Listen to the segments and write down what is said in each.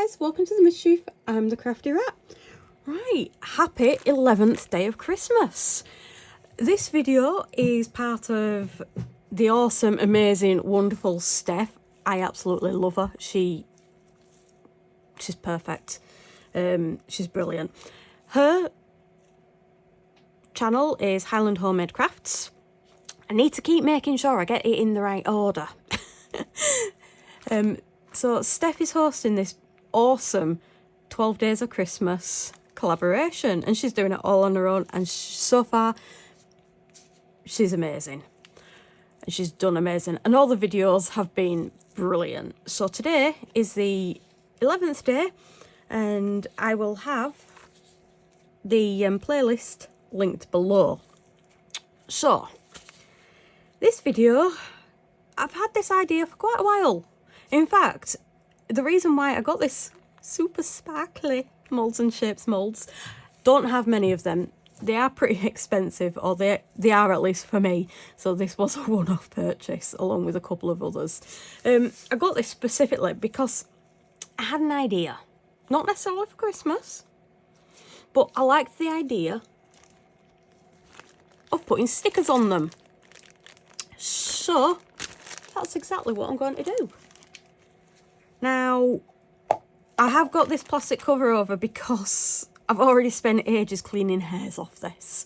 guys, welcome to the mischief. I'm the Crafty Rat. Right, happy 11th day of Christmas. This video is part of the awesome, amazing, wonderful Steph. I absolutely love her. She's perfect. She's brilliant. Her channel is Highland Homemade Crafts. I need to keep making sure I get it in the right order. So Steph is hosting this awesome 12 Days of Christmas collaboration, and she's doing it all on her own, and so far she's amazing, and she's done amazing, and all the videos have been brilliant. So today is the 11th day, and I will have the playlist linked below. So this video, I've had this idea for quite a while. In fact, the reason why I got this super sparkly Moulds and Shapes molds, don't have many of them. They are pretty expensive, or they are at least for me. So this was a one-off purchase along with a couple of others. I got this specifically because I had an idea. Not necessarily for Christmas, but I liked the idea of putting stickers on them. So that's exactly what I'm going to do. Now, I have got this plastic cover over because I've already spent ages cleaning hairs off this.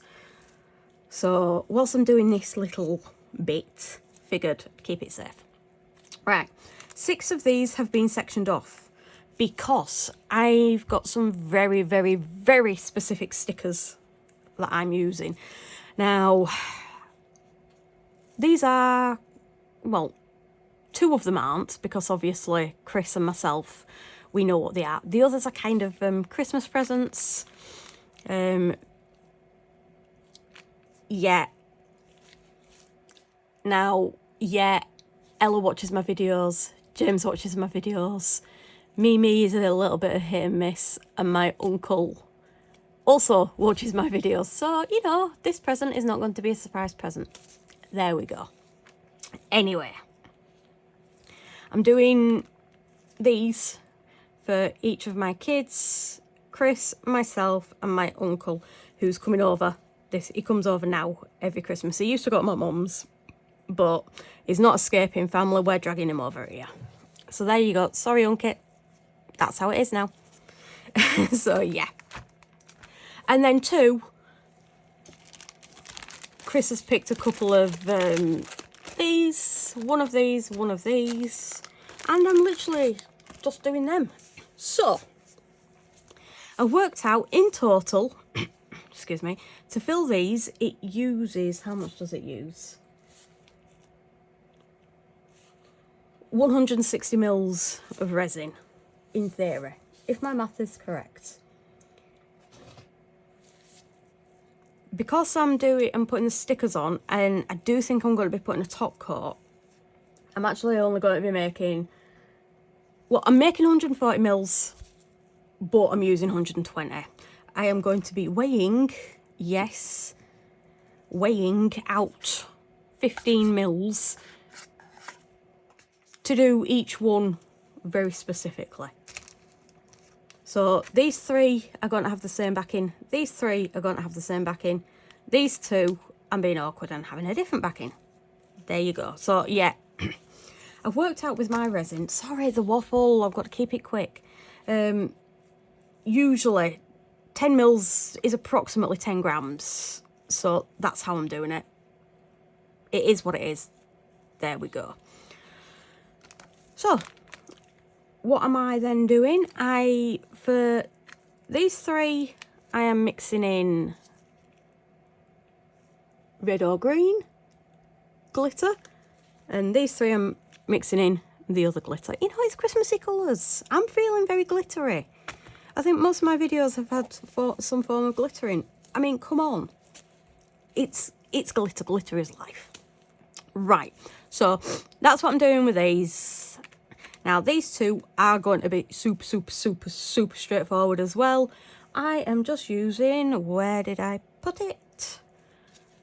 So whilst I'm doing this little bit, figured keep it safe. Right, 6 of these have been sectioned off because I've got some very, very, very specific stickers that I'm using. Now, these are, well, 2 of them aren't, because obviously Chris and myself, we know what they are. The others are kind of Christmas presents. Yeah. Now, yeah, Ella watches my videos, James watches my videos, Mimi is a little bit of hit and miss, and my uncle also watches my videos. So, you know, this present is not going to be a surprise present. There we go. Anyway, I'm doing these for each of my kids, Chris, myself, and my uncle, who's coming over. He comes over now every Christmas. He used to go to my mum's, but he's not escaping family. We're dragging him over here. So there you go. Sorry, uncle. That's how it is now. So, yeah. And then 2, Chris has picked a couple of these, one of these, and I'm literally just doing them. So I worked out in total, excuse me, to fill these, it uses, how much does it use? 160 mils of resin, in theory, if my math is correct. Because I'm putting the stickers on, and I do think I'm going to be putting a top coat, I'm actually only going to be making, well, I'm making 140 mils, but I'm using 120. I am going to be weighing out 15 mils to do each one very specifically. So these 3 are going to have the same backing. These 3 are going to have the same backing. These 2, I'm being awkward and having a different backing. There you go. So yeah, I've worked out with my resin. Sorry, the waffle. I've got to keep it quick. Usually 10 mils is approximately 10 grams. So that's how I'm doing it. It is what it is. There we go. So what am I then doing? For these 3, I am mixing in red or green glitter, and these 3 I'm mixing in the other glitter. You know, it's Christmassy colours. I'm feeling very glittery. I think most of my videos have had some form of glittering. I mean, come on. It's glitter. Glitter is life. Right, so that's what I'm doing with these. Now, these 2 are going to be super, super, super, super straightforward as well. I am just using, where did I put it?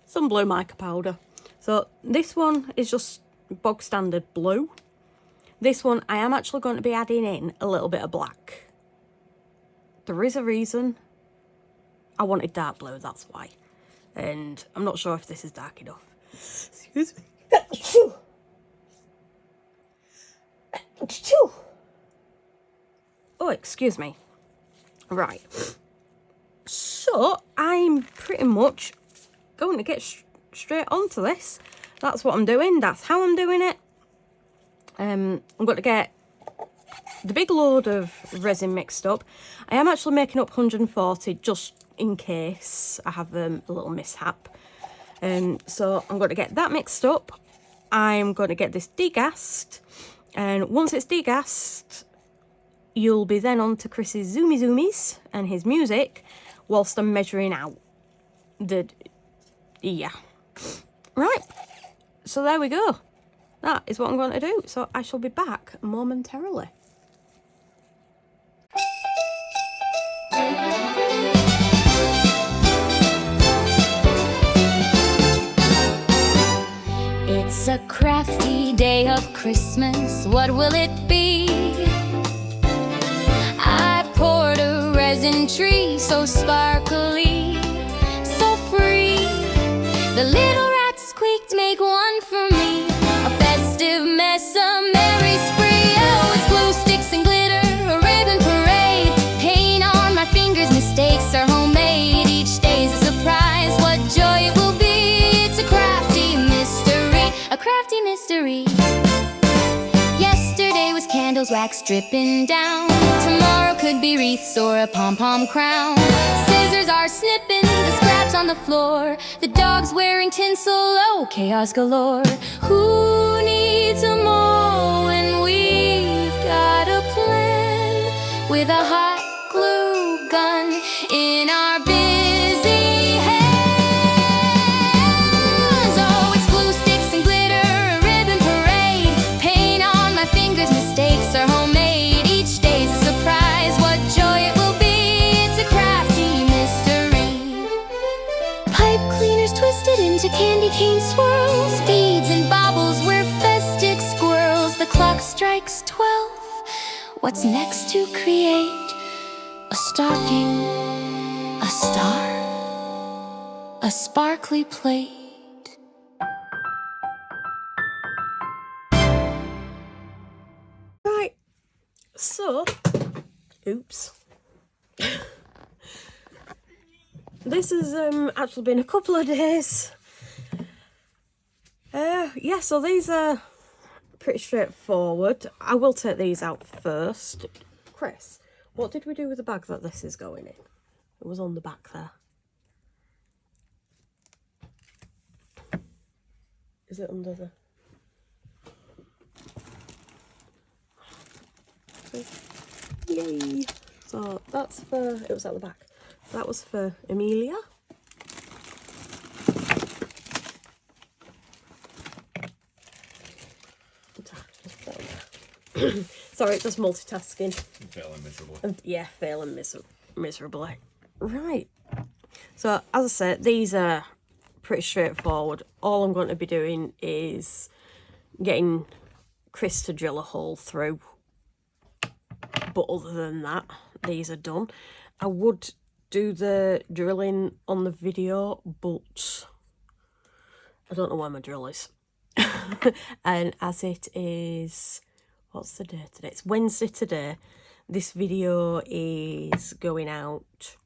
Some blue mica powder. So this one is just bog standard blue. This one, I am actually going to be adding in a little bit of black. There is a reason. I wanted dark blue, that's why. And I'm not sure if this is dark enough. Excuse me. Oh, excuse me. Right. So, I'm pretty much going to get straight onto this. That's what I'm doing. That's how I'm doing it. I'm going to get the big load of resin mixed up. I am actually making up 140 just in case I have a little mishap. So I'm going to get that mixed up. I'm going to get this degassed. And once it's degassed, you'll be then on to Chris's zoomies and his music whilst I'm measuring out yeah. Right. So there we go. That is what I'm going to do. So I shall be back momentarily. It's a crafty day of Christmas. What will it be? I poured a resin tree so sparkly, so free. The little rats squeaked, make one for me. A festive mess, a merry spree. Oh, it's glue sticks and glitter, a ribbon parade. Paint on my fingers, mistakes are homemade. Each day's a surprise, what joy it will be. It's a crafty mystery, a crafty mystery. Yesterday was candles, wax dripping down. Tomorrow could be wreaths or a pom-pom crown. Scissors are snipping the scraps on the floor. The dog's wearing tinsel, oh, chaos galore. Who needs a mole when we've got a plan? With a hot glue gun in our busy hands. Oh, it's glue sticks and glitter, a ribbon parade. Paint on my fingers, mistakes are homemade. Each day's a surprise, what joy it will be. It's a crafty mystery. Pipe cleaners twisted into candy cane swirls. Beads and baubles, we're festive squirrels. The clock strikes 12. What's next to create? A stocking, a star, a sparkly plate. Right. So, oops. This has actually been a couple of days. Yeah, so these are pretty straightforward. I will take these out first. Chris, what did we do with the bag that this is going in? It was on the back there. Is it under the... Yay! So that's for... It was at the back. That was for Amelia. Sorry, just multitasking. Failing miserably. Yeah, failing miserably. Right. So, as I said, these are pretty straightforward. All I'm going to be doing is getting Chris to drill a hole through. But other than that, these are done. I would do the drilling on the video, but I don't know where my drill is. And as it is... What's the day today? It's Wednesday today. This video is going out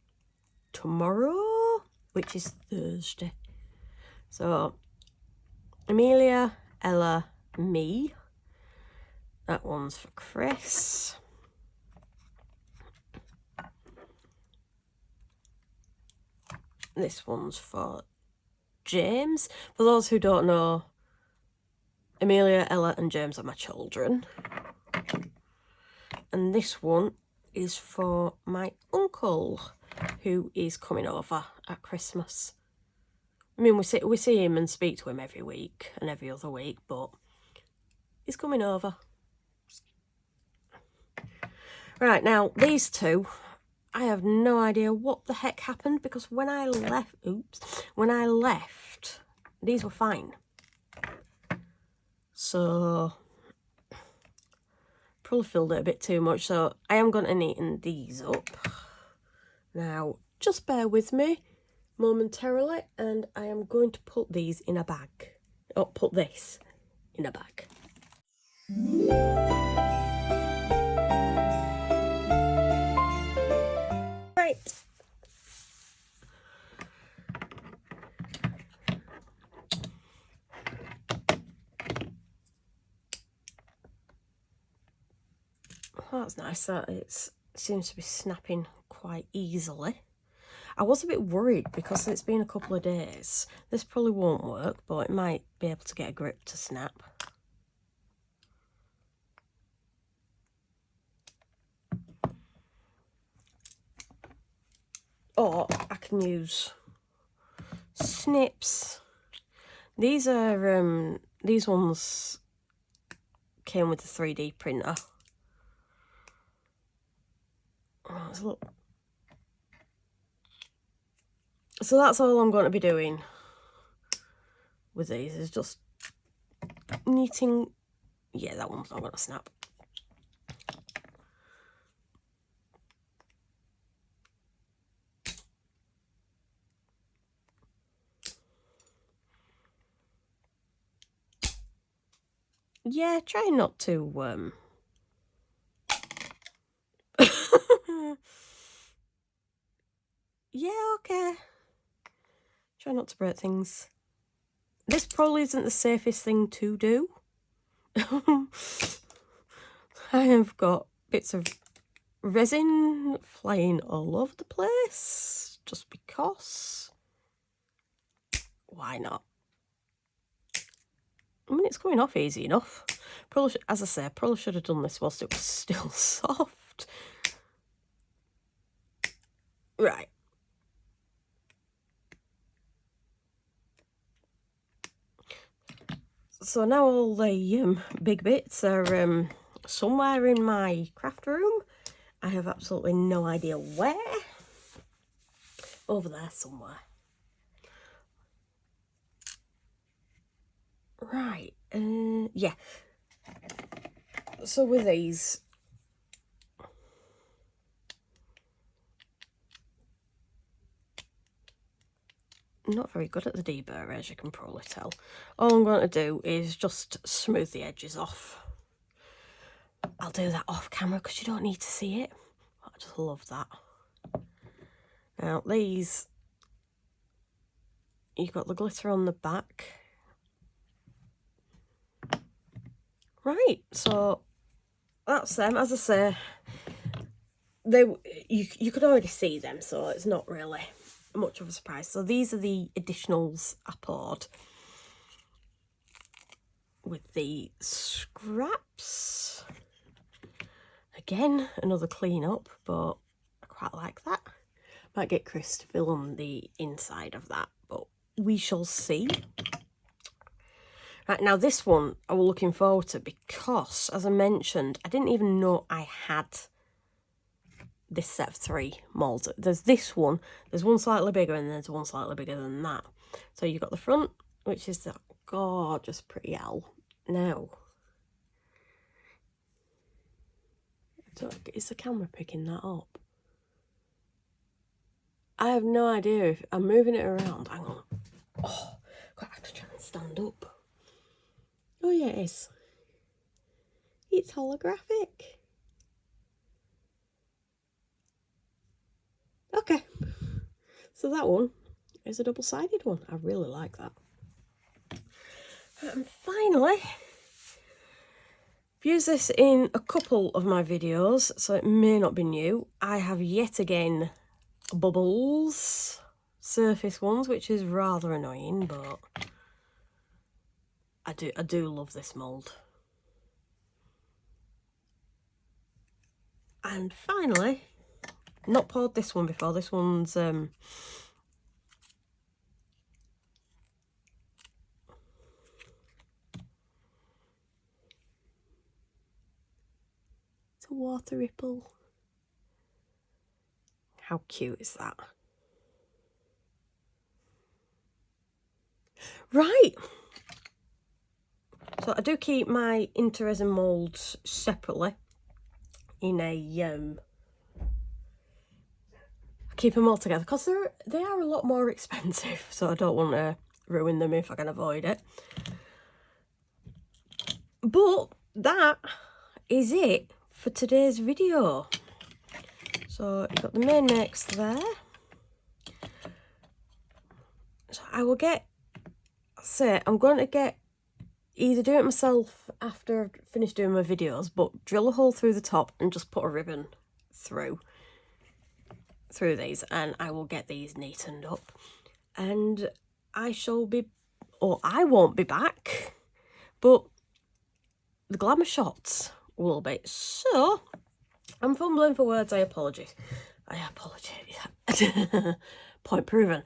tomorrow, which is Thursday. So, Amelia, Ella, me. That one's for Chris. This one's for James. For those who don't know, Amelia, Ella and James are my children. And this one is for my uncle, who is coming over at Christmas. I mean, we see him and speak to him every week and every other week, but he's coming over. Right, now, these two, I have no idea what the heck happened, because when I left, these were fine. So, probably filled it a bit too much, so I am going to neaten these up. Now, just bear with me momentarily, and I am going to put these in a bag. Oh, put this in a bag. Right. Oh, that's nice that it seems to be snapping quite easily. I was a bit worried because it's been a couple of days. This probably won't work, but it might be able to get a grip to snap. Or I can use snips. These are these ones came with the 3D printer. Oh, look. So that's all I'm going to be doing with these, is just knitting. Yeah, that one's not going to snap. Yeah, try not to yeah, okay. Try not to break things. This probably isn't the safest thing to do. I have got bits of resin flying all over the place just because. Why not? I mean, it's coming off easy enough. Probably, as I say, I probably should have done this whilst it was still soft. Right. So now all the big bits are somewhere in my craft room. I have absolutely no idea where. Over there somewhere. Right, yeah. So with these, I'm not very good at the deburr, as you can probably tell. All I'm going to do is just smooth the edges off. I'll do that off camera because you don't need to see it. I just love that. Now these, you've got the glitter on the back. Right, so that's them. As I say, you could already see them, so it's not really much of a surprise. So these are the additionals I poured with the scraps. Again, another clean up, but I quite like that. Might get Chris to fill on the inside of that, but we shall see. Right, now this one I was looking forward to because, as I mentioned, I didn't even know I had this set of 3 moulds. There's this one, there's one slightly bigger, and there's one slightly bigger than that. So you've got the front, which is that gorgeous pretty owl. Now, is the camera picking that up? I have no idea if I'm moving it around. Hang on. Oh, I've got to try and stand up. Oh yeah, it is. It's holographic. Okay, so that one is a double-sided one. I really like that. And finally, I've used this in a couple of my videos, so it may not be new. I have yet again bubbles, surface ones, which is rather annoying, but I do love this mould. And finally, not poured this one before. This one's it's a water ripple. How cute is that? Right. So I do keep my interresin moulds separately in a I keep them all together because they are a lot more expensive, so I don't want to ruin them if I can avoid it. But that is it for today's video. So you've got the main mix there. So I will I'm going to either do it myself after I've finished doing my videos, but drill a hole through the top and just put a ribbon through these, and I will get these neatened up. And I won't be back, but the glamour shots will be. So I'm fumbling for words. I apologise. Point proven.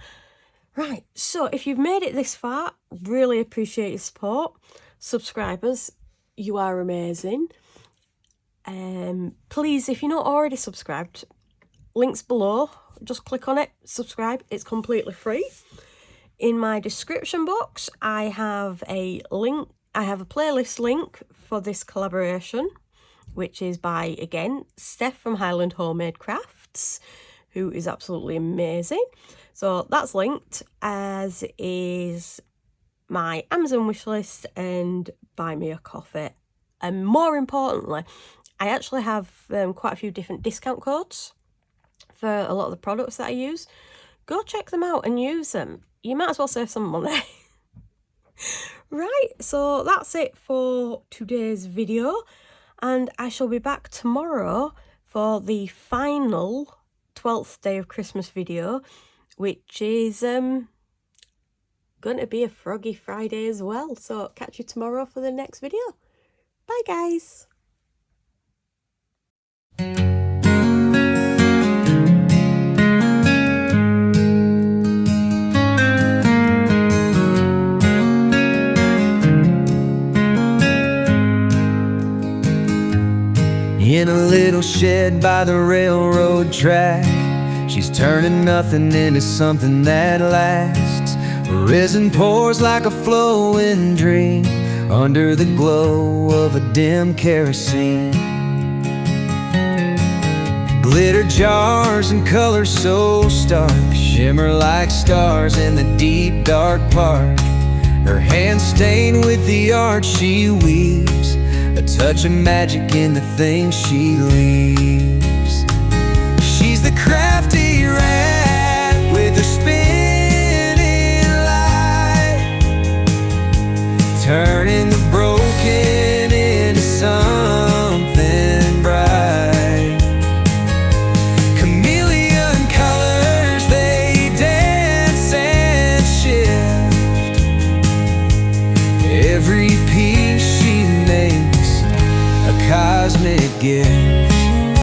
Right, so if you've made it this far, really appreciate your support. Subscribers, you are amazing. Please, if you're not already subscribed, links below, just click on it, subscribe. It's completely free. In my description box, I have a link. I have a playlist link for this collaboration, which is by, again, Steph from Highland Homemade Crafts, who is absolutely amazing. So that's linked, as is my Amazon wishlist and buy me a coffee. And more importantly, I actually have quite a few different discount codes for a lot of the products that I use. Go check them out and use them. You might as well save some money. Right, so that's it for today's video, and I shall be back tomorrow for the final 12th day of Christmas video, which is going to be a Froggy Friday as well. So catch you tomorrow for the next video. Bye guys. In a little shed by the railroad track, she's turning nothing into something that lasts. Resin pours like a flowing dream under the glow of a dim kerosene. Glitter jars and colors so stark shimmer like stars in the deep dark park. Her hands stained with the art she weaves, a touch of magic in the things she leaves. She's the crafty rat with her spinning light, turning the broken into something bright. Chameleon colors, they dance and shift. Every piece she makes a cosmic gift.